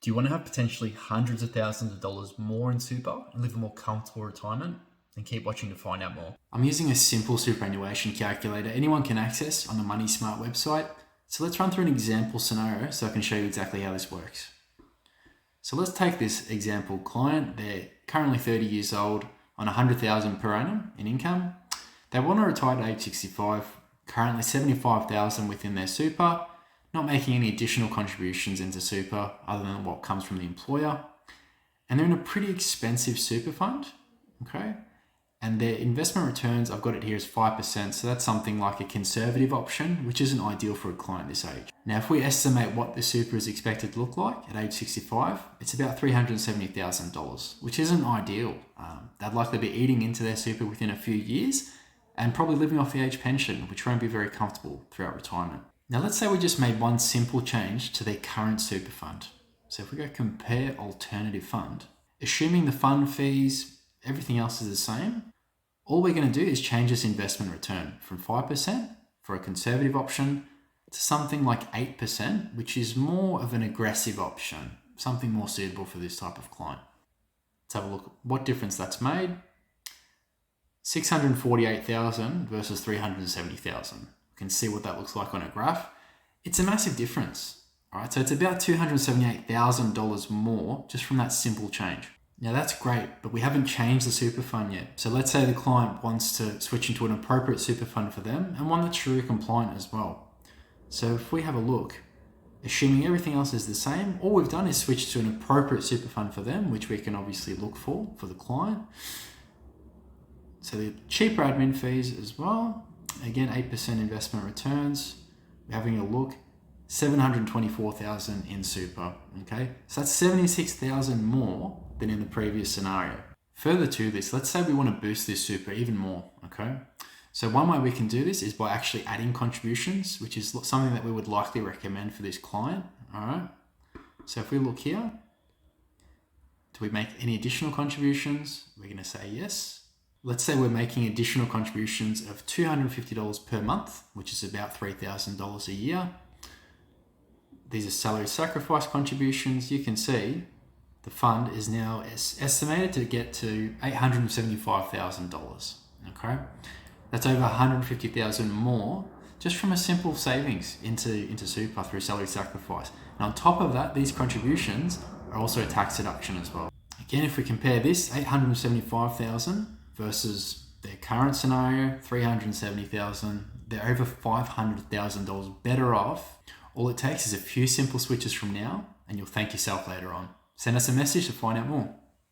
Do you want to have potentially hundreds of thousands of dollars more in super and live a more comfortable retirement? Then keep watching to find out more. I'm using a simple superannuation calculator anyone can access on the Money Smart website. So let's run through an example scenario so I can show you exactly how this works. So let's take this example client. They're currently 30 years old on 100,000 per annum in income. They want to retire at age 65, currently 75,000 within their super, not making any additional contributions into super other than what comes from the employer. And they're in a pretty expensive super fund, okay? And their investment returns, I've got it here as 5%. So that's something like a conservative option, which isn't ideal for a client this age. Now, if we estimate what the super is expected to look like at age 65, it's about $370,000, which isn't ideal. They'd likely be eating into their super within a few years and probably living off the age pension, which won't be very comfortable throughout retirement. Now, let's say we just made one simple change to their current super fund. So if we go compare alternative fund, assuming the fund fees, everything else is the same, all we're going to do is change this investment return from 5% for a conservative option to something like 8%, which is more of an aggressive option, something more suitable for this type of client. Let's have a look at what difference that's made. 648,000 versus 370,000. You can see what that looks like on a graph. It's a massive difference. All right, so it's about $278,000 more just from that simple change. Now that's great, but we haven't changed the super fund yet. So let's say the client wants to switch into an appropriate super fund for them and one that's Sharia compliant as well. So if we have a look, assuming everything else is the same, all we've done is switch to an appropriate super fund for them, which we can obviously look for the client. So the cheaper admin fees as well. Again, 8% investment returns. We're having a look. 724,000 in super, okay? So that's 76,000 more than in the previous scenario. Further to this, let's say we want to boost this super even more, okay? So one way we can do this is by actually adding contributions, which is something that we would likely recommend for this client, all right? So if we look here, do we make any additional contributions? We're going to say yes. Let's say we're making additional contributions of $250 per month, which is about $3,000 a year. These are salary sacrifice contributions. You can see the fund is now estimated to get to $875,000. Okay, that's over $150,000 more just from a simple savings into super through salary sacrifice. And on top of that, these contributions are also a tax deduction as well. Again, if we compare this $875,000 versus their current scenario, $370,000, they're over $500,000 better off. All it takes is a few simple switches from now, and you'll thank yourself later on. Send us a message to find out more.